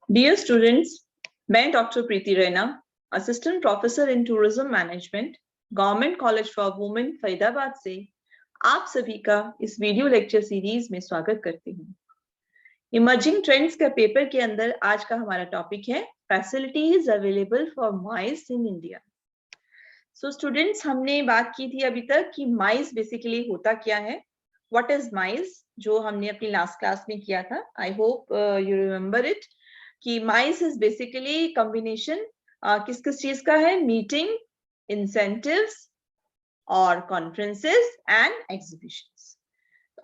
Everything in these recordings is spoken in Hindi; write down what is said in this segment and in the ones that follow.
डियर स्टूडेंट्स, मैं doctor Preeti Raina, assistant professor in tourism management, government college for women Faridabad से आप सभी का इस वीडियो लेक्चर सीरीज में स्वागत करती हूँ। इमर्जिंग ट्रेंड्स का पेपर के अंदर आज का हमारा टॉपिक है facilities available for mice in India. So students, हमने बात की थी अभी तक कि माइस बेसिकली होता क्या है, व्हाट इज माइस, जो हमने अपनी लास्ट क्लास में किया था। I hope you remember it कि माइस इज बेसिकली कॉम्बिनेशन किस किस चीज का है, मीटिंग, इंसेंटिव्स और कॉन्फ्रेंसेस एंड एग्जीबिशंस।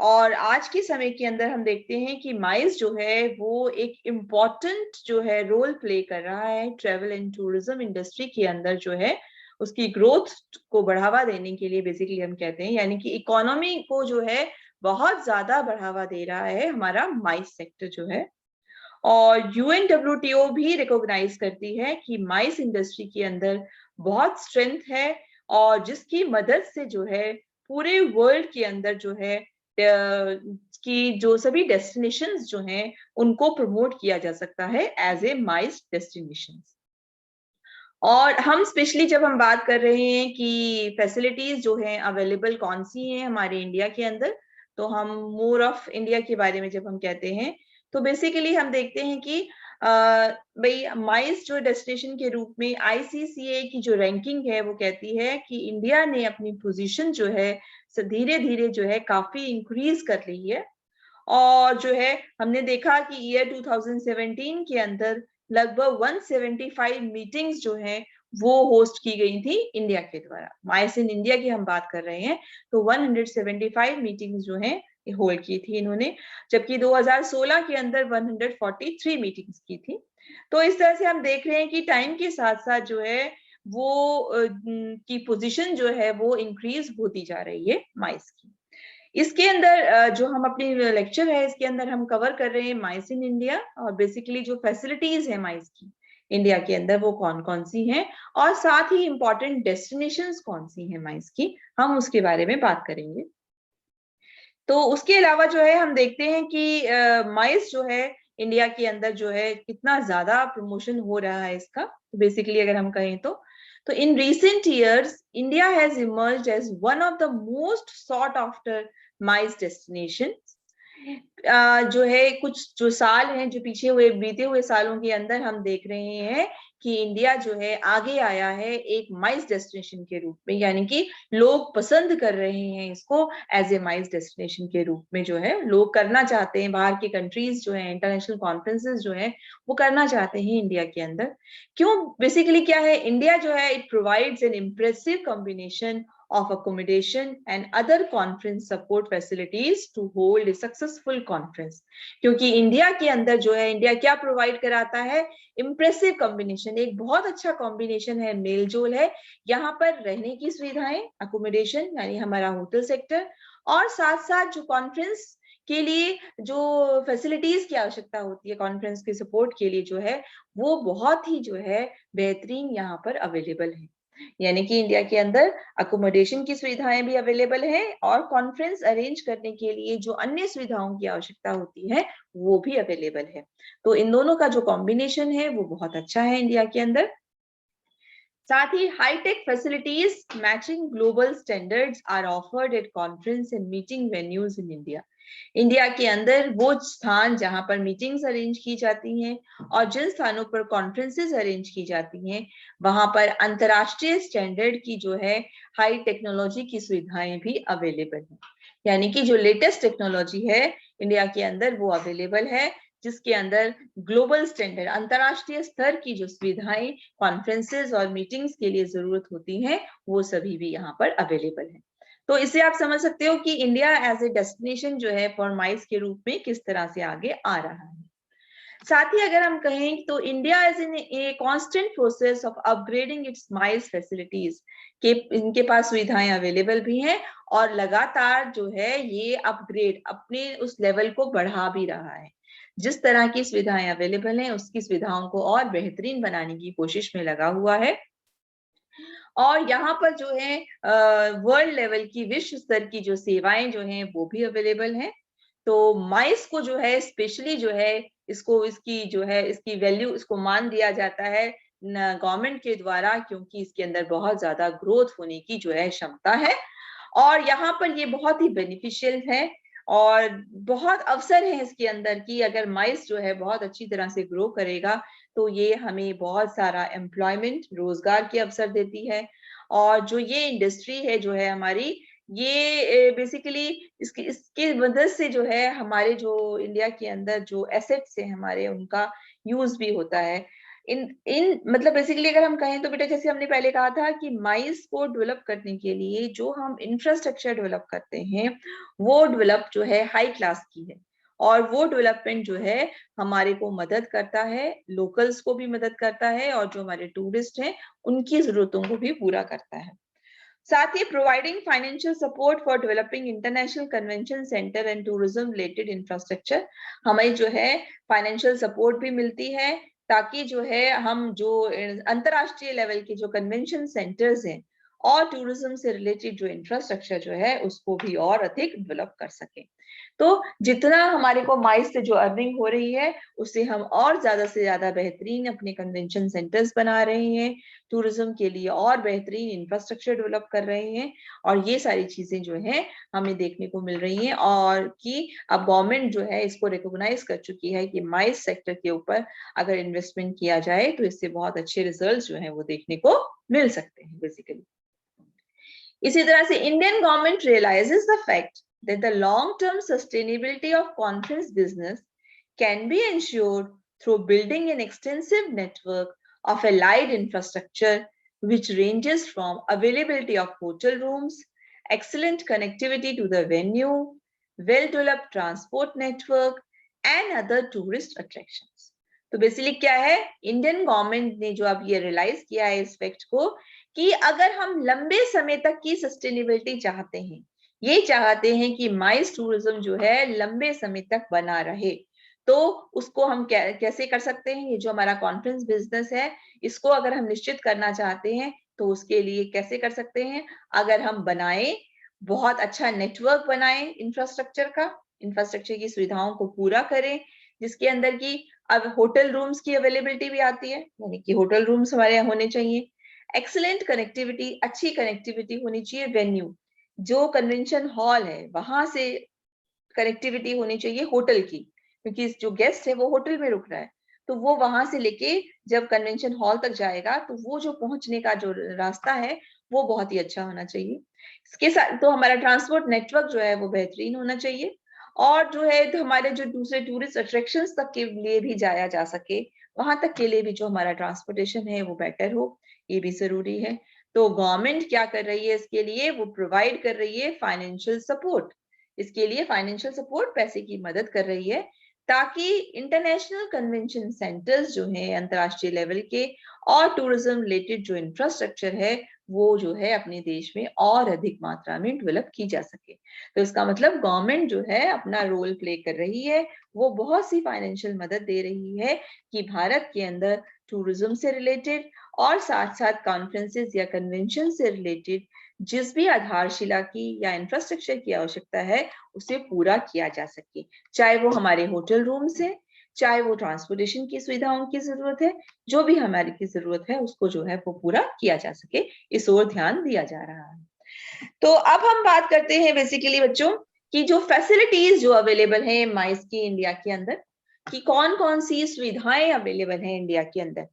और आज के समय के अंदर हम देखते हैं कि माइस जो है वो एक इम्पॉर्टेंट जो है रोल प्ले कर रहा है ट्रेवल एंड टूरिज्म इंडस्ट्री के अंदर, जो है उसकी ग्रोथ को बढ़ावा देने के लिए बेसिकली हम कहते हैं, यानी कि इकोनॉमी को जो है बहुत ज्यादा बढ़ावा दे रहा है हमारा माइस सेक्टर जो है। और UNWTO भी रिकॉग्नाइज करती है कि माइस इंडस्ट्री के अंदर बहुत स्ट्रेंथ है और जिसकी मदद से जो है पूरे वर्ल्ड के अंदर जो है कि जो सभी डेस्टिनेशंस जो हैं उनको प्रमोट किया जा सकता है एज ए माइस डेस्टिनेशंस। और हम स्पेशली जब हम बात कर रहे हैं कि फैसिलिटीज जो हैं अवेलेबल कौन सी हैं हमारे इंडिया के अंदर, तो हम मोर ऑफ इंडिया के बारे में जब हम कहते हैं तो बेसिकली हम देखते हैं कि भाई माइस जो डेस्टिनेशन के रूप में ICCA की जो रैंकिंग है वो कहती है कि इंडिया ने अपनी पोजीशन जो है धीरे धीरे जो है काफी इंक्रीज कर ली है। और जो है हमने देखा कि ईयर 2017 के अंदर लगभग 175 मीटिंग्स जो हैं वो होस्ट की गई थी इंडिया के द्वारा। माइस इन इंडिया की हम बात कर रहे हैं तो 175 मीटिंग्स जो हैं होल्ड की थी इन्होंने, जबकि 2016 के अंदर 143 मीटिंग्स की थी। तो इस तरह से हम देख रहे हैं कि टाइम के साथ साथ जो है वो की पोजीशन जो है वो इंक्रीज होती जा रही है माइस की। इसके अंदर जो हम अपनी लेक्चर है इसके अंदर हम कवर कर रहे हैं माइस इन इंडिया, और बेसिकली जो फैसिलिटीज है माइस की इंडिया के अंदर वो कौन कौन सी हैं और साथ ही इंपॉर्टेंट डेस्टिनेशंस कौन सी हैं माइस की, हम उसके बारे में बात करेंगे। तो उसके अलावा जो है हम देखते हैं कि माइस जो है इंडिया के अंदर जो है कितना ज्यादा प्रमोशन हो रहा है इसका। बेसिकली अगर हम कहें तो in recent years India has emerged as one of the most sought after MICE destinations। जो है कुछ जो साल हैं जो पीछे हुए बीते हुए सालों के अंदर हम देख रहे हैं कि इंडिया जो है आगे आया है एक माइस डेस्टिनेशन के रूप में, यानी कि लोग पसंद कर रहे हैं इसको एज ए माइस डेस्टिनेशन के रूप में, जो है लोग करना चाहते हैं। बाहर की कंट्रीज जो है इंटरनेशनल कॉन्फ्रेंसेस जो है वो करना चाहते हैं इंडिया के अंदर। क्यों? बेसिकली क्या है, इंडिया जो है it provides N impressive combination of accommodation and other conference support facilities to hold a successful conference। क्योंकि इंडिया के अंदर जो है इंडिया क्या प्रोवाइड कराता है, इम्प्रेसिव कॉम्बिनेशन, एक बहुत अच्छा कॉम्बिनेशन है, मेल जोल है। यहाँ पर रहने की सुविधाएं, अकोमोडेशन यानी हमारा होटल सेक्टर, और साथ साथ जो कॉन्फ्रेंस के लिए जो फैसिलिटीज की आवश्यकता होती है कॉन्फ्रेंस के सपोर्ट के लिए जो है वो बहुत ही जो है बेहतरीन यहाँ पर अवेलेबल है। यानी कि इंडिया के अंदर अकोमोडेशन की सुविधाएं भी अवेलेबल है और कॉन्फ्रेंस अरेंज करने के लिए जो अन्य सुविधाओं की आवश्यकता होती है वो भी अवेलेबल है। तो इन दोनों का जो कॉम्बिनेशन है वो बहुत अच्छा है इंडिया के अंदर। साथ ही high tech facilities matching global standards are offered at conference and meeting venues in India. India के अंदर वो स्थान जहां पर मीटिंग्स अरेंज की जाती हैं और जिन स्थानों पर कॉन्फ्रेंसेस अरेंज की जाती हैं वहां पर अंतरराष्ट्रीय स्टैंडर्ड की जो है हाई टेक्नोलॉजी की सुविधाएं भी अवेलेबल हैं। यानी कि जो लेटेस्ट टेक्नोलॉजी है इंडिया के अंदर वो अवेलेबल है, जिसके अंदर ग्लोबल स्टैंडर्ड अंतरराष्ट्रीय स्तर की जो सुविधाएं कॉन्फ्रेंसेस और मीटिंग्स के लिए जरूरत होती हैं वो सभी भी यहाँ पर अवेलेबल है। तो इससे आप समझ सकते हो कि इंडिया एज ए डेस्टिनेशन जो है फॉर माइस के रूप में किस तरह से आगे आ रहा है। साथ ही अगर हम कहें तो India is in a constant process of upgrading it's mice facilities, के इनके पास सुविधाएं अवेलेबल भी हैं और लगातार जो है ये अपग्रेड अपने उस लेवल को बढ़ा भी रहा है। जिस तरह की सुविधाएं अवेलेबल हैं उसकी सुविधाओं को और बेहतरीन बनाने की कोशिश में लगा हुआ है। और यहाँ पर जो है वर्ल्ड लेवल की विश्व स्तर की जो सेवाएं जो हैं वो भी अवेलेबल हैं। तो माइस को जो है स्पेशली जो है इसको इसकी जो है इसकी वैल्यू इसको मान दिया जाता है गवर्नमेंट के द्वारा, क्योंकि इसके अंदर बहुत ज्यादा ग्रोथ होने की जो है क्षमता है और यहाँ पर ये बहुत ही बेनिफिशियल है और बहुत अवसर है इसके अंदर कि अगर माइस जो है बहुत अच्छी तरह से ग्रो करेगा तो ये हमें बहुत सारा एम्प्लॉयमेंट रोजगार के अवसर देती है। और जो ये इंडस्ट्री है जो है हमारी, ये बेसिकली इसकी मदद से जो है हमारे जो इंडिया के अंदर जो एसेट्स है हमारे, उनका यूज भी होता है। इन मतलब बेसिकली अगर हम कहें तो बेटा, जैसे हमने पहले कहा था कि माइस को डेवलप करने के लिए जो हम इंफ्रास्ट्रक्चर डेवलप करते हैं वो डेवलप जो है हाई क्लास की है और वो डेवलपमेंट जो है हमारे को मदद करता है, लोकल्स को भी मदद करता है और जो हमारे टूरिस्ट हैं उनकी जरूरतों को भी पूरा करता है। साथ ही providing financial support for developing international convention centre and tourism related infrastructure, हमें जो है फाइनेंशियल सपोर्ट भी मिलती है ताकि जो है हम जो अंतरराष्ट्रीय लेवल के जो कन्वेंशन सेंटर्स हैं और टूरिज्म से रिलेटेड जो इंफ्रास्ट्रक्चर जो है उसको भी और अधिक डेवलप कर सके। तो जितना हमारे को माइस से जो अर्निंग हो रही है उससे हम और ज्यादा से ज्यादा बेहतरीन अपने कन्वेंशन सेंटर्स बना रहे हैं, टूरिज्म के लिए और बेहतरीन इंफ्रास्ट्रक्चर डेवलप कर रहे हैं और ये सारी चीजें जो है हमें देखने को मिल रही हैं और कि अब गवर्नमेंट जो है इसको रिकॉग्नाइज कर चुकी है कि माइस सेक्टर के ऊपर अगर इन्वेस्टमेंट किया जाए तो इससे बहुत अच्छे रिजल्ट जो है वो देखने को मिल सकते हैं बेसिकली। इसी तरह से Indian government realises the fact that the long-term sustainability of conference business can be ensured through building an extensive network of allied infrastructure which ranges from availability of hotel rooms, excellent connectivity to the venue, well-developed transport network and other tourist attractions. तो बेसिकली क्या है, इंडियन गवर्नमेंट ने जो अब ये रियलाइज किया है इस फैक्ट को कि अगर हम लंबे समय तक की सस्टेनेबिलिटी चाहते हैं, ये चाहते हैं कि माइस टूरिज्म जो है लंबे समय तक बना रहे, तो उसको हम कैसे कर सकते हैं। ये जो हमारा कॉन्फ्रेंस बिजनेस है इसको अगर हम निश्चित करना चाहते हैं तो उसके लिए कैसे कर सकते हैं, अगर हम बनाए बहुत अच्छा नेटवर्क बनाए इंफ्रास्ट्रक्चर की सुविधाओं को पूरा करें, जिसके अंदर की अब होटल रूम्स की अवेलेबिलिटी भी आती है, यानी कि होटल रूम्स हमारे यहाँ होने चाहिए, एक्सीलेंट कनेक्टिविटी, अच्छी कनेक्टिविटी होनी चाहिए, वेन्यू जो कन्वेंशन हॉल है वहां से कनेक्टिविटी होनी चाहिए होटल की, क्योंकि जो गेस्ट है वो होटल में रुक रहा है तो वो वहां से लेके जब कन्वेंशन हॉल तक जाएगा तो वो जो पहुंचने का जो रास्ता है वो बहुत ही अच्छा होना चाहिए। इसके साथ तो हमारा ट्रांसपोर्ट नेटवर्क जो है वो बेहतरीन होना चाहिए और जो है तो हमारे जो दूसरे टूरिस्ट अट्रैक्शंस तक के लिए भी जाया जा सके, वहां तक के लिए भी जो हमारा ट्रांसपोर्टेशन है वो बेटर हो, ये भी जरूरी है। तो गवर्नमेंट क्या कर रही है इसके लिए, वो प्रोवाइड कर रही है फाइनेंशियल सपोर्ट, इसके लिए फाइनेंशियल सपोर्ट पैसे की मदद कर रही है ताकि इंटरनेशनल कन्वेंशन सेंटर्स जो हैं अंतरराष्ट्रीय लेवल के और टूरिज्म रिलेटेड जो इंफ्रास्ट्रक्चर है वो जो है अपने देश में और अधिक मात्रा में डेवलप की जा सके। तो इसका मतलब गवर्नमेंट जो है अपना रोल प्ले कर रही है, वो बहुत सी फाइनेंशियल मदद दे रही है कि भारत के अंदर टूरिज्म से रिलेटेड और साथ साथ कॉन्फ्रेंसेस या कन्वेंशन से रिलेटेड जिस भी आधारशिला की या इंफ्रास्ट्रक्चर की आवश्यकता है उसे पूरा किया जा सके, चाहे वो हमारे होटल रूम्स है, चाहे वो ट्रांसपोर्टेशन की सुविधाओं की जरूरत है, जो भी हमारी की जरूरत है उसको जो है वो पूरा किया जा सके, इस ओर ध्यान दिया जा रहा है। तो अब हम बात करते हैं बेसिकली बच्चों की जो फैसिलिटीज जो अवेलेबल है माइस की इंडिया के अंदर, कि कौन कौन सी सुविधाएं अवेलेबल हैं इंडिया के अंदर।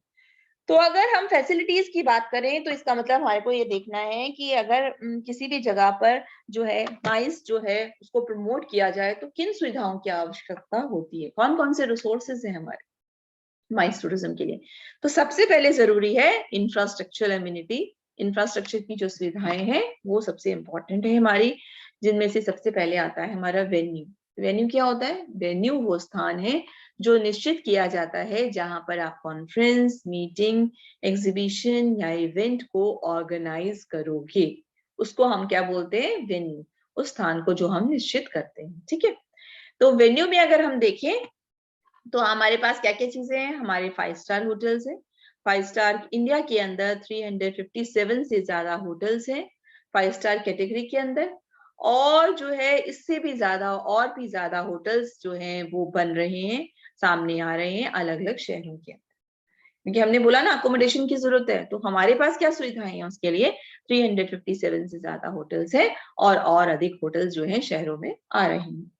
तो अगर हम फैसिलिटीज की बात करें तो इसका मतलब हमारे को ये देखना है कि अगर किसी भी जगह पर जो है माइस जो है उसको प्रमोट किया जाए तो किन सुविधाओं की आवश्यकता होती है, कौन कौन से रिसोर्सेज हैं हमारे माइस टूरिज्म के लिए। तो सबसे पहले जरूरी है इंफ्रास्ट्रक्चर एमिनिटी, इंफ्रास्ट्रक्चर की जो सुविधाएं हैं वो सबसे इंपॉर्टेंट है हमारी, जिनमें से सबसे पहले आता है हमारा वेन्यू। वेन्यू क्या होता है, वेन्यू वो स्थान है जो निश्चित किया जाता है जहां पर आप कॉन्फ्रेंस, मीटिंग, एग्जीबिशन या इवेंट को ऑर्गेनाइज करोगे, उसको हम क्या बोलते हैं, वेन्यू, उस स्थान को जो हम निश्चित करते हैं। ठीक है, तो वेन्यू में अगर हम देखें तो हमारे पास क्या क्या चीजें हैं, हमारे 5 स्टार होटल्स हैं, 5 स्टार इंडिया के अंदर 357 से ज्यादा होटल्स हैं 5 स्टार कैटेगरी के अंदर, और जो है इससे भी ज्यादा और भी ज्यादा होटल्स जो हैं वो बन रहे हैं सामने आ रहे हैं अलग अलग शहरों के अंदर, क्योंकि हमने बोला ना अकोमोडेशन की जरूरत है, तो हमारे पास क्या सुविधाएं हैं उसके लिए 357 से ज्यादा होटल्स है और अधिक होटल्स जो हैं शहरों में आ रहे हैं।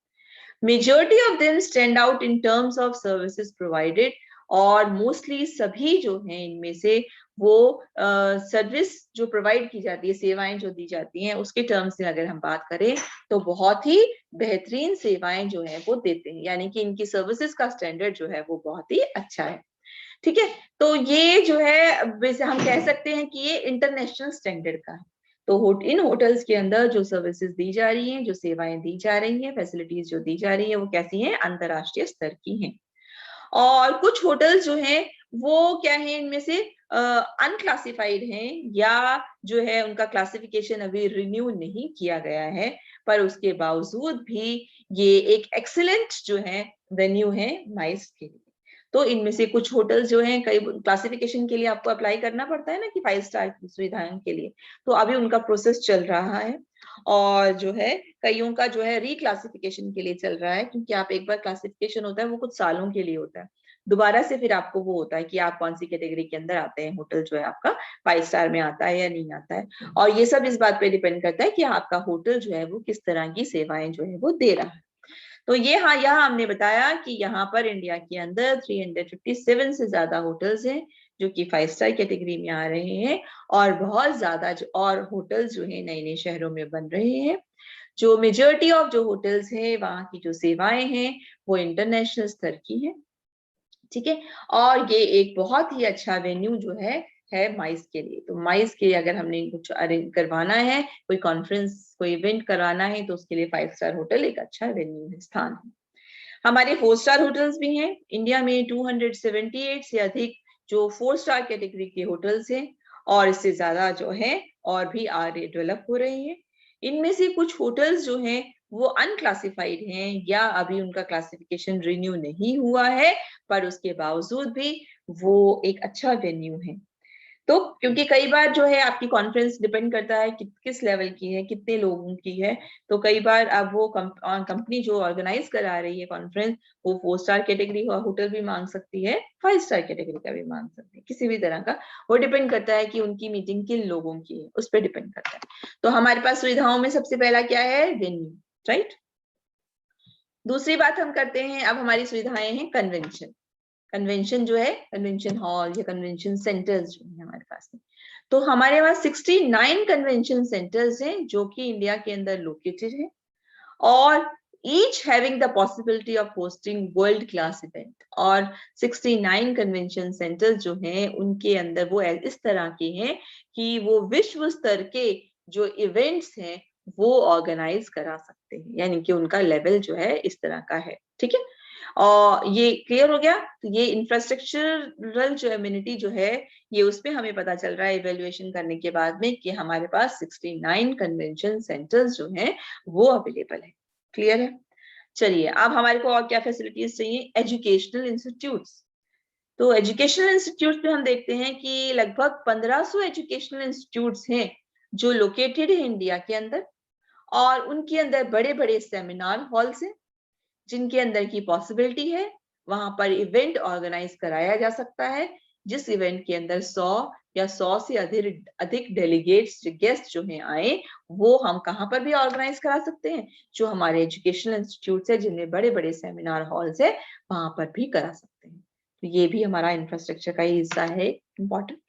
Majority of them stand out in terms of services provided, और मोस्टली सभी जो हैं इनमें से वो सर्विस जो प्रोवाइड की जाती है, सेवाएं जो दी जाती हैं उसके टर्म्स में अगर हम बात करें तो बहुत ही बेहतरीन सेवाएं जो है वो देते हैं, यानी कि इनकी सर्विसेज का स्टैंडर्ड जो है वो बहुत ही अच्छा है। ठीक है, तो ये जो है वैसे हम कह सकते हैं कि ये इंटरनेशनल स्टैंडर्ड का है। तो इन होटल्स के अंदर जो सर्विसेज दी जा रही हैं, जो सेवाएं दी जा रही हैं, फैसिलिटीज जो दी जा रही है वो कैसी हैं, अंतरराष्ट्रीय स्तर की हैं। और कुछ होटल्स जो हैं वो क्या है, इनमें से अनक्लासिफाइड हैं, या जो है उनका क्लासिफिकेशन अभी रिन्यू नहीं किया गया है, पर उसके बावजूद भी ये एक एक्सीलेंट जो है वेन्यू है माइस के लिए। तो इनमें से कुछ होटल्स जो हैं, कई क्लासिफिकेशन के लिए आपको अप्लाई करना पड़ता है ना कि 5 स्टार की सुविधाएं के लिए, तो अभी उनका प्रोसेस चल रहा है, और जो है कईयों का जो है रिक्लासिफिकेशन के लिए चल रहा है, क्योंकि आप एक बार क्लासिफिकेशन होता है वो कुछ सालों के लिए होता है, दोबारा से फिर आपको वो होता है कि आप कौन सी कैटेगरी के अंदर आते हैं, होटल जो है आपका 5 स्टार में आता है या नहीं आता है। और ये सब इस बात पे डिपेंड करता है कि आपका होटल जो है वो किस तरह की सेवाएं जो है वो दे रहा है। तो ये हाँ, यहाँ हमने बताया कि यहाँ पर इंडिया के अंदर 357 से ज्यादा होटल्स हैं जो कि 5 स्टार कैटेगरी में आ रहे हैं, और बहुत ज्यादा और होटल्स जो है नए नए शहरों में बन रहे हैं। जो मेजॉरिटी ऑफ जो होटल्स हैं वहाँ की जो सेवाएं हैं वो इंटरनेशनल स्तर की है। ठीक है, और ये एक बहुत ही अच्छा वेन्यू जो है माइस के लिए। तो माइस के अगर हमने कुछ अरेंज करवाना है, कोई कॉन्फ्रेंस, कोई इवेंट कराना है, तो उसके लिए 5 स्टार होटल एक अच्छा वेन्यू है, स्थान है। हमारे 4 स्टार होटल्स भी हैं इंडिया में, 278 से अधिक जो 4 स्टार कैटेगरी के होटल्स हैं, और इससे ज्यादा जो है और भी आगे डेवलप हो रहे हैं। इनमें से कुछ होटल्स जो हैं वो अनक्लासिफाइड हैं, या अभी उनका क्लासिफिकेशन रिन्यू नहीं हुआ है, पर उसके बावजूद भी वो एक अच्छा वेन्यू है। तो क्योंकि कई बार जो है आपकी कॉन्फ्रेंस डिपेंड करता है कि किस लेवल की है, कितने लोगों की है, तो कई बार अब वो कंपनी जो ऑर्गेनाइज करा रही है कॉन्फ्रेंस, वो 4 स्टार कैटेगरी का होटल भी मांग सकती है, 5 स्टार कैटेगरी का भी मांग सकती है, किसी भी तरह का। वो डिपेंड करता है कि उनकी मीटिंग किन लोगों की है, उस पर डिपेंड करता है। तो हमारे पास सुविधाओं में सबसे पहला क्या है, वेन्यू, राइट। दूसरी बात हम करते हैं, अब हमारी सुविधाएं हैं कन्वेंशन। कन्वेंशन जो है, कन्वेंशन हॉल या कन्वेंशन सेंटर्स जो है हमारे पास में, तो हमारे पास 69 कन्वेंशन सेंटर्स हैं जो कि इंडिया के अंदर लोकेटेड है, और each having the possibility of hosting world class event. और 69 कन्वेंशन सेंटर्स जो हैं उनके अंदर वो इस तरह के हैं कि वो विश्व स्तर के जो इवेंट्स हैं वो ऑर्गेनाइज करा सकते हैं, यानी कि उनका लेवल जो है इस तरह का है। ठीक है, और ये क्लियर हो गया। तो ये इंफ्रास्ट्रक्चरल जो एमिनिटी जो है, ये उसमें हमें पता चल रहा है इवेल्युएशन करने के बाद में कि हमारे पास 69 कन्वेंशन सेंटर्स जो हैं वो अवेलेबल है। क्लियर है। चलिए, अब हमारे को और क्या फैसिलिटीज चाहिए, एजुकेशनल इंस्टीट्यूट्स। तो एजुकेशनल इंस्टीट्यूट्स में हम देखते हैं कि लगभग 1500 एजुकेशनल इंस्टीट्यूट्स हैं जो लोकेटेड है इंडिया के अंदर, और उनके अंदर बड़े बड़े सेमिनार हॉल्स हैं जिनके अंदर की पॉसिबिलिटी है वहां पर इवेंट ऑर्गेनाइज कराया जा सकता है, जिस इवेंट के अंदर 100 या 100 से अधिक डेलीगेट्स, गेस्ट जो हैं आए, वो हम कहां पर भी ऑर्गेनाइज करा सकते हैं, जो हमारे एजुकेशनल इंस्टीट्यूट है जिनमें बड़े बड़े सेमिनार हॉल्स है वहां पर भी करा सकते हैं। तो ये भी हमारा इंफ्रास्ट्रक्चर का ही हिस्सा है, इंपॉर्टेंट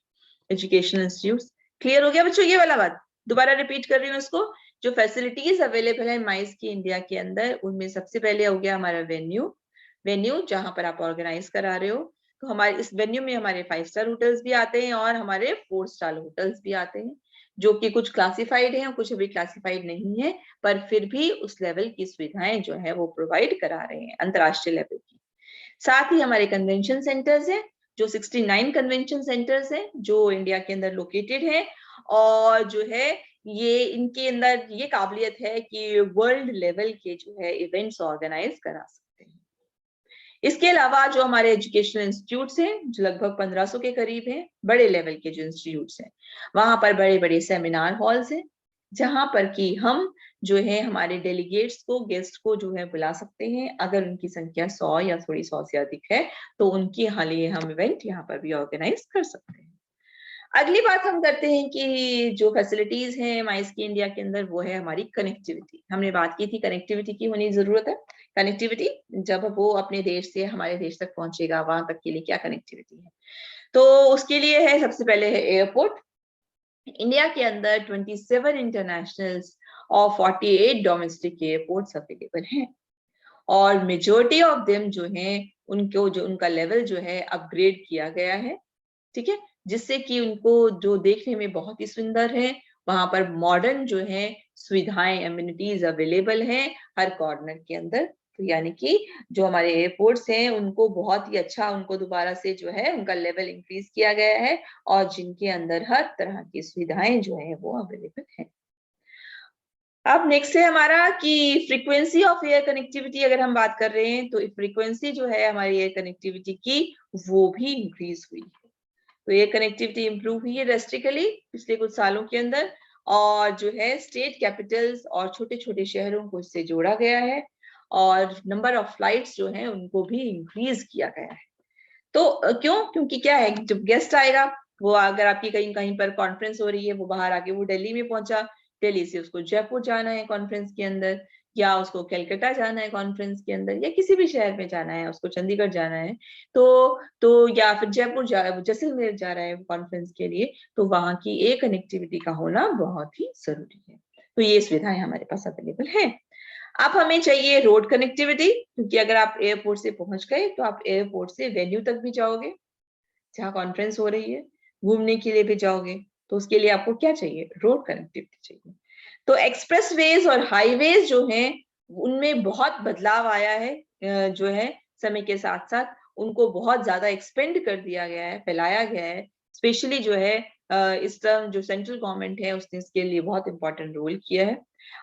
एजुकेशनल इंस्टीट्यूट। क्लियर हो गया बच्चों, ये वाला बात दोबारा रिपीट कर रही हूँ इसको। जो फैसिलिटीज अवेलेबल है माइस की इंडिया के अंदर, उनमें सबसे पहले हो गया हमारा वेन्यू जहां पर आप ऑर्गेनाइज करा रहे हो। तो हमारे इस वेन्यू में हमारे 5 स्टार होटल्स भी आते हैं और हमारे 4 स्टार होटल्स भी आते हैं, जो कि कुछ क्लासिफाइड हैं और कुछ अभी क्लासिफाइड नहीं है, पर फिर भी उस लेवल की सुविधाएं जो है वो प्रोवाइड करा रहे हैं, अंतरराष्ट्रीय लेवल की। साथ ही हमारे कन्वेंशन सेंटर्स हैं, जो 69 कन्वेंशन सेंटर्स हैं जो इंडिया के अंदर लोकेटेड है, और जो है ये इनके अंदर ये काबिलियत है कि वर्ल्ड लेवल के जो है इवेंट्स ऑर्गेनाइज करा सकते हैं। इसके अलावा जो हमारे एजुकेशनल इंस्टीट्यूट्स हैं जो लगभग 1500 के करीब हैं, बड़े लेवल के जो इंस्टीट्यूट्स हैं, वहां पर बड़े बड़े सेमिनार हॉल्स हैं जहां पर कि हम जो है हमारे डेलीगेट्स को, गेस्ट को जो है बुला सकते हैं। अगर उनकी संख्या 100 या थोड़ी 100 से अधिक है तो उनके लिए हम इवेंट यहाँ पर भी ऑर्गेनाइज कर सकते हैं। अगली बात हम करते हैं कि जो फैसिलिटीज हैं माइस की इंडिया के अंदर, वो है हमारी कनेक्टिविटी। हमने बात की थी कनेक्टिविटी की होनी जरूरत है। कनेक्टिविटी जब वो अपने देश से हमारे देश तक पहुंचेगा, वहां तक के लिए क्या कनेक्टिविटी है, तो उसके लिए है सबसे पहले है एयरपोर्ट। इंडिया के अंदर 27 इंटरनेशनल और 48 डोमेस्टिक एयरपोर्ट्स अवेलेबल हैं, और मेजोरिटी ऑफ देम जो है उनको जो उनका लेवल जो है अपग्रेड किया गया है, ठीक है, जिससे कि उनको जो देखने में बहुत ही सुंदर है। वहां पर मॉडर्न जो है सुविधाएं, एम्यूनिटीज अवेलेबल हैं हर कॉर्नर के अंदर। तो यानी कि जो हमारे एयरपोर्ट्स हैं उनको बहुत ही अच्छा, उनको दोबारा से जो है उनका लेवल इंक्रीज किया गया है, और जिनके अंदर हर तरह की सुविधाएं जो है वो अवेलेबल है। अब नेक्स्ट है हमारा कि फ्रीक्वेंसी ऑफ एयर कनेक्टिविटी। अगर हम बात कर रहे हैं तो फ्रीक्वेंसी जो है हमारी एयर कनेक्टिविटी की, वो भी इंक्रीज हुई है। तो ये कनेक्टिविटी इंप्रूव हुई है ड्रेस्टिकली पिछले कुछ सालों के अंदर, और जो है स्टेट कैपिटल्स और छोटे छोटे शहरों को इससे जोड़ा गया है, और नंबर ऑफ फ्लाइट्स जो है उनको भी इंक्रीज किया गया है। तो क्यों? क्योंकि क्या है, जब गेस्ट आएगा, वो अगर आपकी कहीं कहीं पर कॉन्फ्रेंस हो रही है, वो बाहर आके वो दिल्ली में पहुंचा, दिल्ली से उसको जयपुर जाना है कॉन्फ्रेंस के अंदर, या उसको कलकत्ता जाना है कॉन्फ्रेंस के अंदर, या किसी भी शहर में जाना है, उसको चंडीगढ़ जाना है, तो या फिर जयपुर जैसलमेर जा रहा है कॉन्फ्रेंस के लिए, तो वहां की एक कनेक्टिविटी का होना बहुत ही जरूरी है। तो ये सुविधाएं हमारे पास अवेलेबल है। अब हमें चाहिए रोड कनेक्टिविटी, क्योंकि अगर आप एयरपोर्ट से पहुंच गए तो आप एयरपोर्ट से वेन्यू तक भी जाओगे जहाँ कॉन्फ्रेंस हो रही है, घूमने के लिए भी जाओगे, तो उसके लिए आपको क्या चाहिए? रोड कनेक्टिविटी चाहिए। तो एक्सप्रेस वेज और हाईवेज जो हैं उनमें बहुत बदलाव आया है, जो है समय के साथ साथ उनको बहुत ज्यादा एक्सपेंड कर दिया गया है, फैलाया गया है। स्पेशली जो है इस तरह जो सेंट्रल गवर्नमेंट है उसने इसके लिए बहुत इंपॉर्टेंट रोल किया है,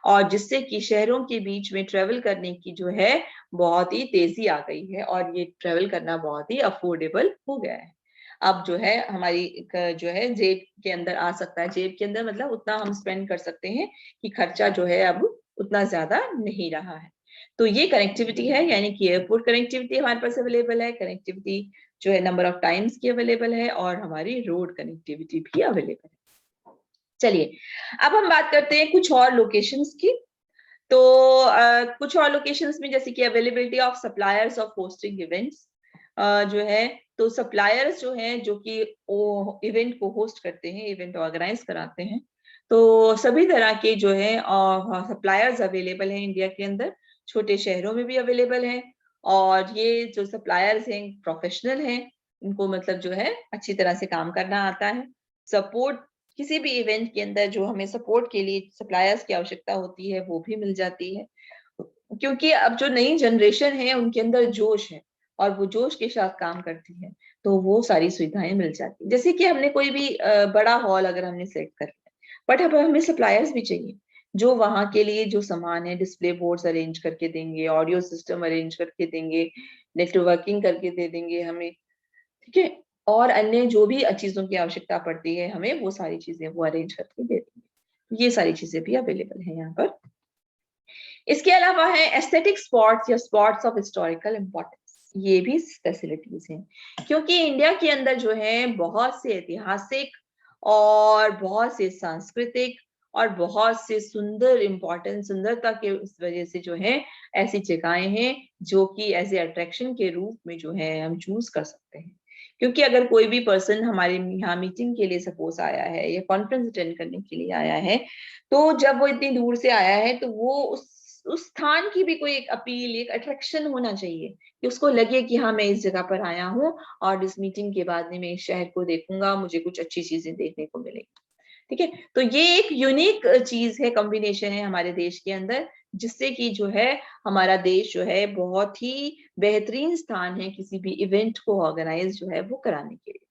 और जिससे कि शहरों के बीच में ट्रेवल करने की जो है बहुत ही तेजी आ गई है, और ये ट्रेवल करना बहुत ही अफोर्डेबल हो गया है। अब जो है हमारी जो है जेब के अंदर आ सकता है, जेब के अंदर मतलब उतना हम स्पेंड कर सकते हैं कि खर्चा जो है अब उतना ज्यादा नहीं रहा है। तो ये कनेक्टिविटी है, यानी कि एयरपोर्ट कनेक्टिविटी हमारे पास अवेलेबल है, कनेक्टिविटी जो है नंबर ऑफ टाइम्स की अवेलेबल है, और हमारी रोड कनेक्टिविटी भी अवेलेबल है। चलिए अब हम बात करते हैं कुछ और लोकेशंस की। तो कुछ और लोकेशंस में जैसे कि availability of suppliers of hosting events जो है, तो सप्लायर्स जो हैं जो कि इवेंट को होस्ट करते हैं, इवेंट ऑर्गेनाइज कराते हैं, तो सभी तरह के जो है सप्लायर्स अवेलेबल हैं इंडिया के अंदर, छोटे शहरों में भी अवेलेबल हैं। और ये जो सप्लायर्स हैं प्रोफेशनल हैं, उनको मतलब जो है अच्छी तरह से काम करना आता है। सपोर्ट, किसी भी इवेंट के अंदर जो हमें सपोर्ट के लिए सप्लायर्स की आवश्यकता होती है वो भी मिल जाती है, क्योंकि अब जो नई जनरेशन है उनके अंदर जोश है, और वो जोश के साथ काम करती है, तो वो सारी सुविधाएं मिल जाती है। जैसे कि हमने कोई भी बड़ा हॉल अगर हमने सेलेक्ट कर लिया, बट अब हमें सप्लायर्स भी चाहिए जो वहां के लिए जो सामान है, डिस्प्ले बोर्ड्स अरेंज करके देंगे, ऑडियो सिस्टम अरेंज करके देंगे, नेटवर्किंग करके दे देंगे हमें, ठीक है, और अन्य जो भी चीजों की आवश्यकता पड़ती है हमें, वो सारी चीजें वो अरेंज करके दे देंगे। ये सारी चीजें भी अवेलेबल है यहाँ पर। इसके अलावा है एस्थेटिक स्पॉट्स या स्पॉट्स ऑफ हिस्टोरिकल इंपॉर्टेंस, ये भी फैसिलिटीज हैं, क्योंकि इंडिया के अंदर जो है बहुत से ऐतिहासिक और बहुत से सांस्कृतिक और बहुत से सुंदर इंपॉर्टेंट, सुंदरता के उस वजह से जो है ऐसी जगहें हैं जो कि एज ए अट्रैक्शन के रूप में जो है हम चूज कर सकते हैं। क्योंकि अगर कोई भी पर्सन हमारे यहाँ मीटिंग के लिए सपोज आया है या कॉन्फ्रेंस अटेंड करने के लिए आया है, तो जब वो इतनी दूर से आया है तो वो उस स्थान की भी कोई एक अपील, एक अट्रैक्शन होना चाहिए कि उसको लगे कि हाँ मैं इस जगह पर आया हूँ, और इस मीटिंग के बाद में मैं इस शहर को देखूंगा, मुझे कुछ अच्छी चीजें देखने को मिलेगी। ठीक है, तो ये एक यूनिक चीज है, कॉम्बिनेशन है हमारे देश के अंदर, जिससे कि जो है हमारा देश जो है बहुत ही बेहतरीन स्थान है किसी भी इवेंट को ऑर्गेनाइज जो है वो कराने के लिए।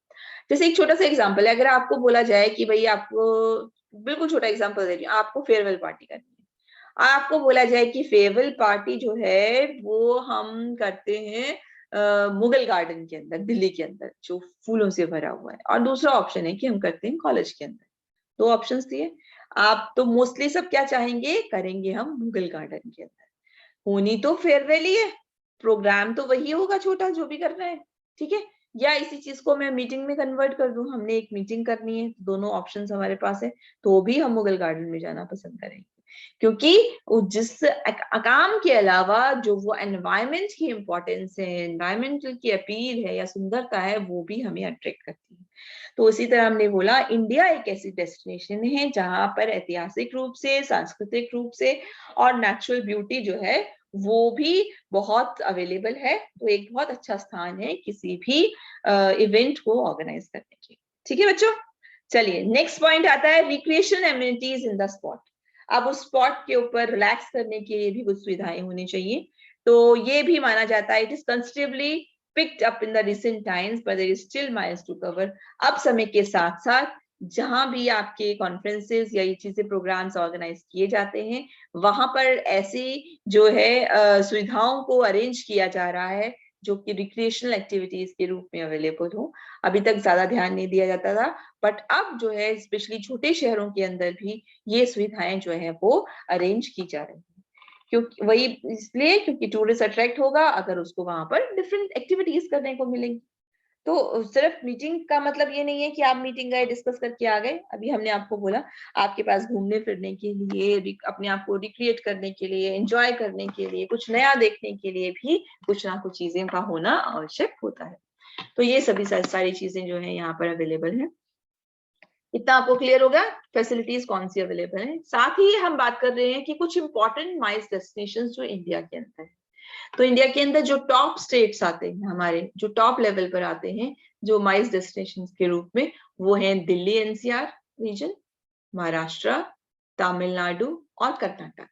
जैसे एक छोटा सा एग्जांपल है, अगर आपको बोला जाए कि भाई आपको, बिल्कुल छोटा एग्जांपल दे रही हूँ, आपको फेयरवेल पार्टी करनी है, आपको बोला जाए कि फेयरवेल पार्टी जो है वो हम करते हैं मुगल गार्डन के अंदर, दिल्ली के अंदर, जो फूलों से भरा हुआ है, और दूसरा ऑप्शन है कि हम करते हैं कॉलेज के अंदर। दो ऑप्शंस दिए। आप तो मोस्टली सब क्या चाहेंगे, करेंगे हम मुगल गार्डन के अंदर। होनी तो फेयरवेल ही है, प्रोग्राम तो वही होगा छोटा जो भी करना है, ठीक है। या इसी चीज को मैं मीटिंग में कन्वर्ट कर दूं, हमने एक मीटिंग करनी है, दोनों ऑप्शंस हमारे पास है, तो भी हम मुगल गार्डन में जाना पसंद करेंगे, क्योंकि वो जिस काम के अलावा जो वो एनवायरमेंट की इंपॉर्टेंस है, एनवायरमेंटल की अपील है या सुंदरता है, वो भी हमें अट्रैक्ट करती है। तो उसी तरह हमने बोला इंडिया एक ऐसी डेस्टिनेशन है जहां पर ऐतिहासिक रूप से, सांस्कृतिक रूप से और नेचुरल ब्यूटी जो है वो भी बहुत अवेलेबल है। तो एक बहुत अच्छा स्थान है किसी भी इवेंट को ऑर्गेनाइज करने के लिए, ठीक है बच्चों। चलिए नेक्स्ट पॉइंट आता है recreation amenities in the spot. अब उस स्पॉट के ऊपर रिलैक्स करने के लिए भी कुछ सुविधाएं होनी चाहिए, तो ये भी माना जाता है it is considerably picked up in the recent times but there is still miles to cover। अब समय के साथ साथ जहां भी आपके कॉन्फ्रेंसेस या ये चीजें प्रोग्राम्स ऑर्गेनाइज किए जाते हैं, वहां पर ऐसी जो है सुविधाओं को अरेंज किया जा रहा है जो कि रिक्रिएशनल एक्टिविटीज के रूप में अवेलेबल हो। अभी तक ज्यादा ध्यान नहीं दिया जाता था, बट अब जो है स्पेशली छोटे शहरों के अंदर भी ये सुविधाएं जो है वो अरेंज की जा रही है। क्योंकि वही इसलिए क्योंकि टूरिस्ट अट्रैक्ट होगा अगर उसको वहां पर डिफरेंट एक्टिविटीज करने को मिलेंगी। तो सिर्फ मीटिंग का मतलब ये नहीं है कि आप मीटिंग गए, डिस्कस करके आ गए। अभी हमने आपको बोला आपके पास घूमने फिरने के लिए, अपने आप को रिक्रिएट करने के लिए, एंजॉय करने के लिए, कुछ नया देखने के लिए भी कुछ ना कुछ चीजें का होना आवश्यक होता है। तो ये सभी सारी चीजें जो है यहाँ पर अवेलेबल है। इतना आपको क्लियर होगा फैसिलिटीज कौन सी अवेलेबल है। साथ ही हम बात कर रहे हैं कि कुछ इंपॉर्टेंट माइस डेस्टिनेशंस जो इंडिया के अंदर है। तो इंडिया के अंदर जो टॉप स्टेट्स आते हैं, हमारे जो टॉप लेवल पर आते हैं जो माइस डेस्टिनेशंस के रूप में, वो हैं दिल्ली एनसीआर रीजन, महाराष्ट्र, तमिलनाडु और कर्नाटक।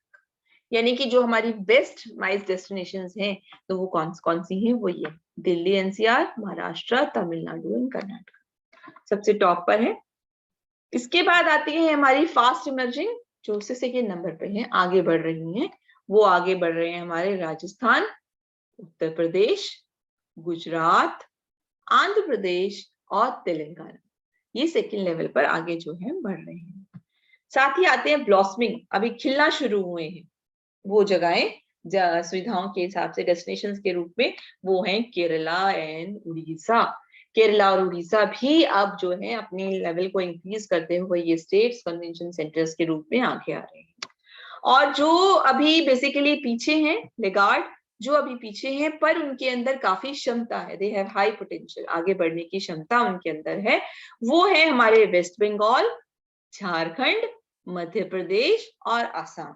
यानी कि जो हमारी बेस्ट माइस डेस्टिनेशंस हैं तो वो कौन सी हैं, वो ये दिल्ली एनसीआर, महाराष्ट्र, तमिलनाडु एंड कर्नाटक सबसे टॉप पर है। इसके बाद आती है हमारी फास्ट इमर्जिंग जो सेकेंड नंबर पे है, आगे बढ़ रही हैं। वो आगे बढ़ रहे हैं हमारे राजस्थान, उत्तर प्रदेश, गुजरात, आंध्र प्रदेश और तेलंगाना। ये सेकेंड लेवल पर आगे जो है बढ़ रहे हैं। साथ ही आते हैं ब्लॉसमिंग, अभी खिलना शुरू हुए हैं वो जगहें सुविधाओं के हिसाब से डेस्टिनेशंस के रूप में, वो हैं केरला एंड उड़ीसा। केरला और उड़ीसा भी अब जो है अपने लेवल को इंक्रीज करते हुए ये स्टेट्स कन्वेंशन सेंटर्स के रूप में आगे आ रहे हैं। और जो अभी बेसिकली पीछे हैं, लेगार्ड जो अभी पीछे हैं पर उनके अंदर काफी क्षमता है, दे हैव हाई पोटेंशियल, आगे बढ़ने की क्षमता उनके अंदर है, वो है हमारे वेस्ट बंगाल, झारखंड, मध्य प्रदेश और असम।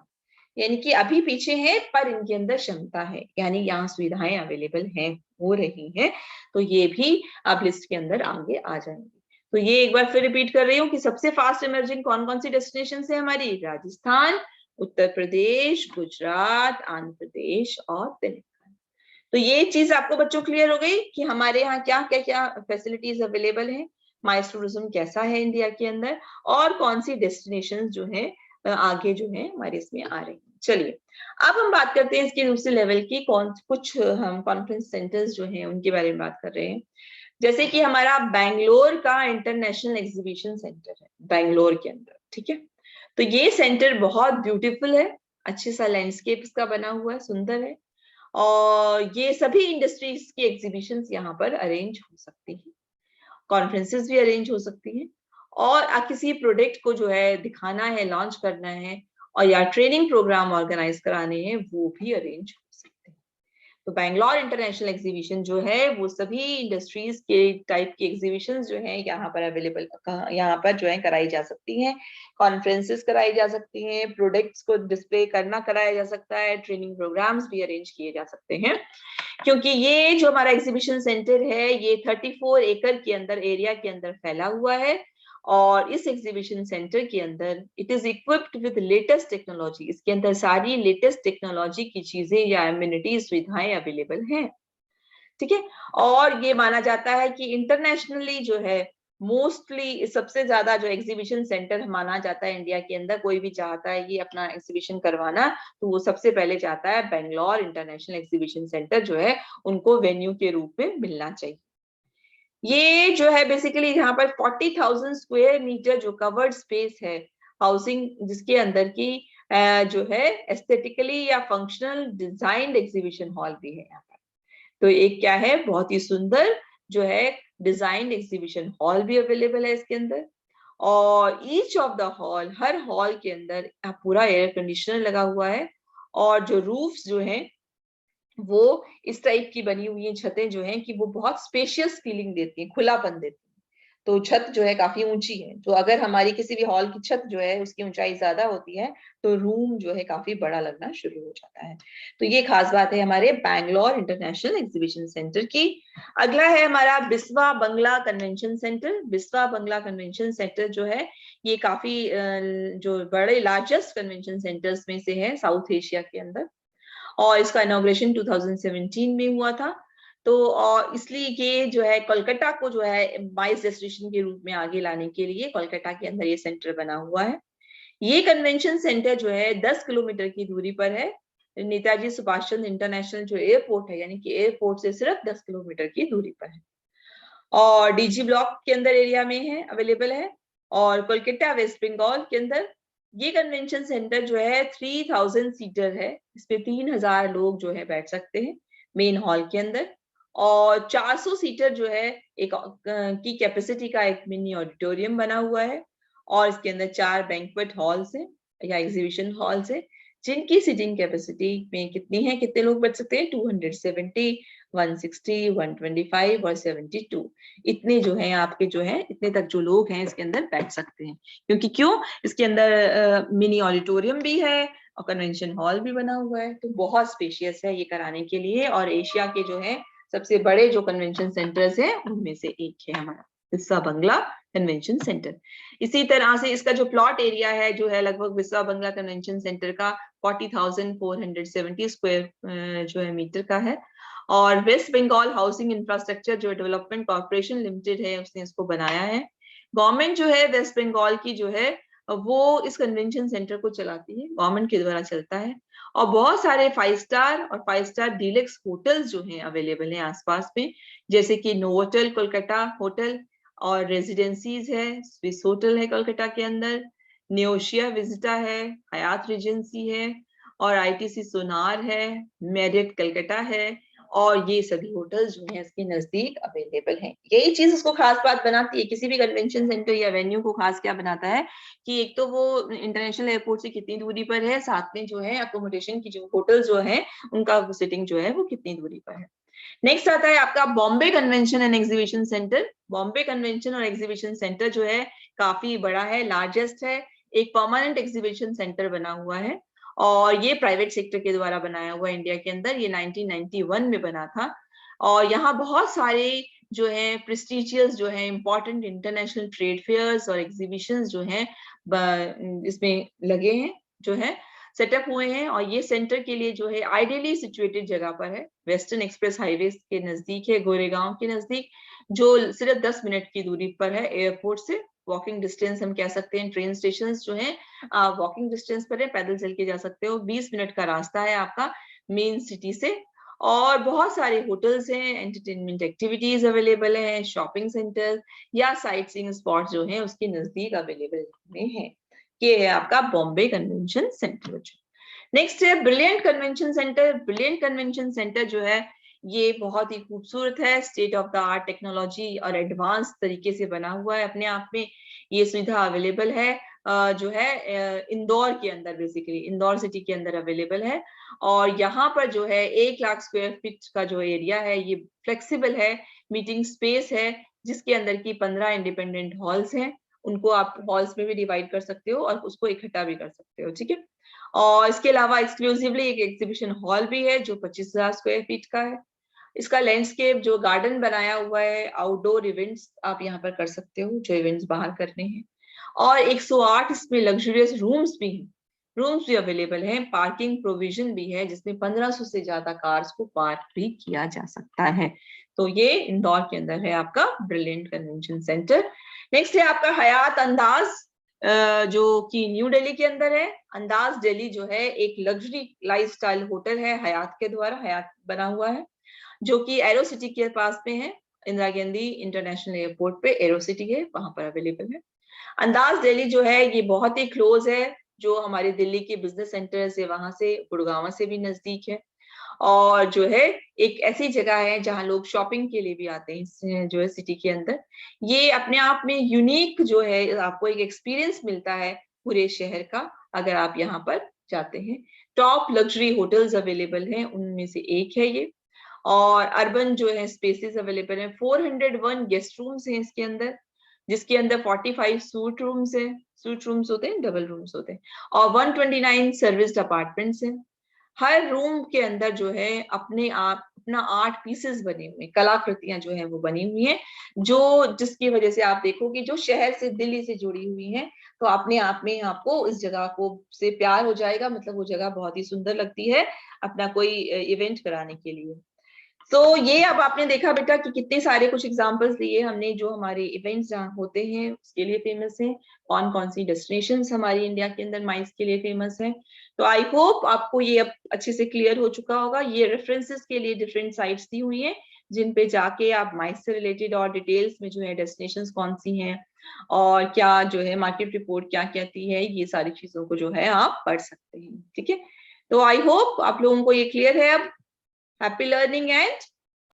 यानी कि अभी पीछे हैं पर इनके अंदर क्षमता है, यानी यहाँ सुविधाएं अवेलेबल हैं, हो रही हैं, तो ये भी अब लिस्ट के अंदर आगे आ जाएंगे। तो ये एक बार फिर रिपीट कर रही हूँ कि सबसे फास्ट इमर्जिंग कौन कौन सी डेस्टिनेशन है हमारी, राजस्थान, उत्तर प्रदेश, गुजरात, आंध्र प्रदेश और तेलंगाना। तो ये चीज आपको बच्चों क्लियर हो गई कि हमारे यहाँ क्या क्या क्या फैसिलिटीज अवेलेबल है, माइस टूरिज्म कैसा है इंडिया के अंदर, और कौन सी डेस्टिनेशन जो है आगे जो है हमारे इसमें आ रही है। चलिए अब हम बात करते हैं इसके दूसरे लेवल की, कुछ हम कॉन्फ्रेंस सेंटर्स जो हैं उनके बारे में बात कर रहे हैं। जैसे कि हमारा बैंगलोर का इंटरनेशनल एग्जीबिशन सेंटर है बैंगलोर के अंदर, ठीक है। तो ये सेंटर बहुत ब्यूटीफुल है, अच्छे सा लैंडस्केप इसका बना हुआ है, सुंदर है, और ये सभी इंडस्ट्रीज की एग्जीबिशंस यहाँ पर अरेंज हो सकती हैं, कॉन्फ्रेंसेस भी अरेंज हो सकती हैं, और किसी प्रोडक्ट को जो है दिखाना है, लॉन्च करना है, और या ट्रेनिंग प्रोग्राम ऑर्गेनाइज कराने हैं, वो भी अरेंज हो सकते हैं। तो बैंगलोर इंटरनेशनल एग्जीबिशन जो है वो सभी इंडस्ट्रीज के टाइप की एग्जीबिशंस जो है यहाँ पर अवेलेबल, यहाँ पर जो है कराई जा सकती हैं, कॉन्फ्रेंसेस कराई जा सकती हैं, प्रोडक्ट्स को डिस्प्ले करना कराया जा सकता है, ट्रेनिंग प्रोग्राम्स भी अरेंज किए जा सकते हैं। क्योंकि ये जो हमारा एग्जीबिशन सेंटर है ये 34 एकड़ के अंदर एरिया के अंदर फैला हुआ है, और इस एग्जीबिशन सेंटर के अंदर it is equipped with latest technology, इसके अंदर सारी लेटेस्ट टेक्नोलॉजी की चीजें या एमिनिटीज सुविधाएं अवेलेबल हैं, ठीक है। और ये माना जाता है कि इंटरनेशनली जो है मोस्टली सबसे ज्यादा जो एग्जीबिशन सेंटर माना जाता है इंडिया के अंदर, कोई भी चाहता है ये अपना एग्जीबिशन करवाना तो वो सबसे पहले चाहता है बैंगलोर इंटरनेशनल एग्जीबिशन सेंटर जो है उनको वेन्यू के रूप में मिलना चाहिए। ये जो है बेसिकली यहाँ पर 40,000 स्क्वायर मीटर जो कवर्ड स्पेस है हाउसिंग जिसके अंदर की जो है एस्थेटिकली या फंक्शनल डिजाइंड एग्जीबिशन हॉल भी है यहाँ पर। तो एक क्या है, बहुत ही सुंदर जो है डिजाइन्ड एग्जीबिशन हॉल भी अवेलेबल है इसके अंदर। और each of the hall, her hall के अंदर पूरा एयर कंडीशनर लगा हुआ है, और जो रूफ्स जो हैं वो इस टाइप की बनी हुई है, छतें जो हैं कि वो बहुत स्पेशियस फीलिंग देती हैं, खुलापन देती हैं। तो छत जो है काफी ऊंची है, तो अगर हमारी किसी भी हॉल की छत जो है उसकी ऊंचाई ज्यादा होती है तो रूम जो है काफी बड़ा लगना शुरू हो जाता है। तो ये खास बात है हमारे बैंगलोर इंटरनेशनल एग्जीबिशन सेंटर की। अगला है हमारा बिस्वा बंगला कन्वेंशन सेंटर। बिस्वा बंगला कन्वेंशन सेंटर जो है ये काफी जो बड़े लार्जेस्ट कन्वेंशन सेंटर्स में से है साउथ एशिया के अंदर, और इसका इनॉग्रेशन 2017 में हुआ था। तो और इसलिए ये जो है कोलकाता को जो है माइस डेस्टिनेशन के रूप में आगे लाने के लिए कोलकाता के अंदर ये सेंटर बना हुआ है। ये कन्वेंशन सेंटर जो है 10 किलोमीटर की दूरी पर है नेताजी सुभाष चंद्र इंटरनेशनल जो एयरपोर्ट है, यानी कि एयरपोर्ट से सिर्फ 10 किलोमीटर की दूरी पर है, और डीजी ब्लॉक के अंदर एरिया में है, अवेलेबल है। और कोलकाता वेस्ट बंगाल के अंदर ये कन्वेंशन सेंटर जो है 3000 सीटर है, इसमें 3000 लोग जो है बैठ सकते हैं मेन हॉल के अंदर। और 400 सीटर जो है एक की कैपेसिटी का एक मिनी ऑडिटोरियम बना हुआ है, और इसके अंदर 4 बैंक्वेट हॉल्स हैं या एग्जीबिशन हॉल्स है, जिनकी सीटिंग कैपेसिटी में कितनी है, कितने लोग बैठ सकते हैं, 270, 160, 125 और 72, इतने जो है आपके जो है इतने तक जो लोग हैं इसके अंदर बैठ सकते हैं। क्योंकि क्यों, इसके अंदर मिनी ऑडिटोरियम भी है और कन्वेंशन हॉल भी बना हुआ है, तो बहुत स्पेशियस है ये कराने के लिए, और एशिया के जो है सबसे बड़े जो कन्वेंशन सेंटर्स हैं उनमें से एक है हमारा बिस्वा बंगला कन्वेंशन सेंटर। इसी तरह से इसका जो प्लॉट एरिया है जो है लगभग बिस्वा बंगला कन्वेंशन सेंटर का 40,470 स्क्वायर जो है मीटर का है, और वेस्ट बंगाल हाउसिंग इंफ्रास्ट्रक्चर जो डेवलपमेंट कॉर्पोरेशन लिमिटेड है उसने इसको बनाया है। गवर्नमेंट जो है वेस्ट बंगाल की जो है वो इस कन्वेंशन सेंटर को चलाती है, गवर्नमेंट के द्वारा चलता है, और बहुत सारे 5 स्टार और 5 स्टार डीलक्स होटल्स जो हैं अवेलेबल हैं आसपास में, जैसे कि नोवोटेल कोलकाता होटल, और रेजिडेंसीज है, स्विस होटल है कोलकाता के अंदर, नियोशिया विजिटा है, हयात रिजेंसी है, और आईटीसी सोनार है, मेरिट कलकत्ता है, और ये सभी होटल्स जो हैं इसके नजदीक अवेलेबल हैं। यही चीज उसको खास बात बनाती है, किसी भी कन्वेंशन सेंटर या वेन्यू को खास क्या बनाता है कि एक तो वो इंटरनेशनल एयरपोर्ट से कितनी दूरी पर है, साथ में जो है अकोमोडेशन की जो होटल जो है उनका सिटिंग जो है वो कितनी दूरी पर है। नेक्स्ट आता है आपका Bombay convention and exhibition centre. Bombay convention और एग्जीबिशन सेंटर जो है काफी बड़ा है, लार्जेस्ट है, एक परमानेंट एग्जीबिशन सेंटर बना हुआ है, और ये प्राइवेट सेक्टर के द्वारा बनाया हुआ इंडिया के अंदर, ये 1991 में बना था। और यहाँ बहुत सारे जो है प्रेस्टिजियस जो है इंपॉर्टेंट इंटरनेशनल ट्रेड फेयर्स और एग्जीबिशंस जो हैं इसमें लगे हैं, जो है सेटअप हुए हैं, और ये सेंटर के लिए जो है आइडियली सिचुएटेड जगह पर है, वेस्टर्न एक्सप्रेस हाईवे के नजदीक है, गोरेगांव के नजदीक, जो सिर्फ 10 मिनट की दूरी पर है एयरपोर्ट से। वॉकिंग डिस्टेंस हम कह सकते हैं, ट्रेन स्टेशन जो है वॉकिंग डिस्टेंस पर है, पैदल चल के जा सकते हो, 20 मिनट का रास्ता है आपका मेन सिटी से। और बहुत सारे होटल्स हैं, एंटरटेनमेंट एक्टिविटीज अवेलेबल है, शॉपिंग सेंटर या साइट सीइंग स्पॉट जो है उसके नजदीक अवेलेबल में है। ये है आपका बॉम्बे कन्वेंशन सेंटर। नेक्स्ट है brilliant convention centre. Brilliant convention centre जो है ये बहुत ही खूबसूरत है, state of the art technology और एडवांस तरीके से बना हुआ है अपने आप में। ये सुविधा अवेलेबल है जो है इंदौर के अंदर, बेसिकली इंदौर सिटी के अंदर अवेलेबल है, और यहाँ पर जो है 1 लाख स्क्वायर फीट का जो एरिया है ये फ्लेक्सिबल है, मीटिंग स्पेस है, जिसके अंदर की 15 इंडिपेंडेंट हॉल्स हैं, उनको आप हॉल्स में भी डिवाइड कर सकते हो और उसको इकट्ठा भी कर सकते हो, ठीक है। और इसके अलावा एक्सक्लूसिवली एक एग्जीबिशन हॉल भी है जो 25,000 स्क्वायर फीट का है। इसका लैंडस्केप जो गार्डन बनाया हुआ है, आउटडोर इवेंट्स आप यहाँ पर कर सकते हो जो इवेंट्स बाहर करने हैं, और 108 इसमें लग्जरियस रूम्स भी हैं, रूम्स भी अवेलेबल हैं, पार्किंग प्रोविजन भी है जिसमें 1500 से ज्यादा कार्स को पार्क भी किया जा सकता है। तो ये इंदौर के अंदर है आपका ब्रिलियंट कन्वेंशन सेंटर। नेक्स्ट है आपका हयात अंदाज जो कि न्यू दिल्ली के अंदर है। अंदाज दिल्ली जो है एक लग्जरी लाइफस्टाइल होटल है, हयात के द्वारा हयात बना हुआ है, जो कि एरो सिटी के पास में है, इंदिरा गांधी इंटरनेशनल एयरपोर्ट पे एरो सिटी है वहां पर अवेलेबल है। अंदाज दिल्ली जो है ये बहुत ही क्लोज है, जो हमारे दिल्ली के बिजनेस सेंटर्स है वहां से, गुड़गांव से भी नजदीक है, और जो है एक ऐसी जगह है जहां लोग शॉपिंग के लिए भी आते हैं जो है सिटी के अंदर। ये अपने आप में यूनिक जो है, आपको एक एक्सपीरियंस मिलता है पूरे शहर का अगर आप यहाँ पर जाते हैं। टॉप लग्जरी होटल्स अवेलेबल हैं, उनमें से एक है ये। और अर्बन जो है स्पेसेस अवेलेबल है, 401 गेस्ट रूम्स हैं इसके अंदर, जिसके अंदर 45 सूट रूम्स हैं, सूट रूम्स होते हैं, डबल रूम्स होते हैं, और 129 सर्विस्ड अपार्टमेंट्स हैं। हर रूम के अंदर जो है अपने आप अपना आर्ट पीसेस बने हुए, कलाकृतियां जो है वो बनी हुई हैं, जो जिसकी वजह से आप देखोगे जो शहर से, दिल्ली से जुड़ी हुई हैं, तो अपने आप में आपको इस जगह को से प्यार हो जाएगा, मतलब वो जगह बहुत ही सुंदर लगती है अपना कोई इवेंट कराने के लिए। तो ये अब आपने देखा बेटा कि कितने सारे कुछ एग्जांपल्स दिए हमने जो हमारे इवेंट्स जहाँ होते हैं उसके लिए फेमस हैं, कौन कौन सी डेस्टिनेशंस हमारी इंडिया के अंदर माइस के लिए फेमस हैं। तो आई होप आपको ये अब अच्छे से क्लियर हो चुका होगा। ये रेफरेंसेस के लिए डिफरेंट साइट्स दी हुई हैं जिन पे जाके आप माइस से रिलेटेड और डिटेल्स में जो है डेस्टिनेशंस कौन सी हैं और क्या जो है मार्केट रिपोर्ट क्या कहती है, ये सारी चीजों को जो है आप पढ़ सकते हैं। ठीक है, तो आई होप आप लोगों को ये क्लियर है अब। Happy learning and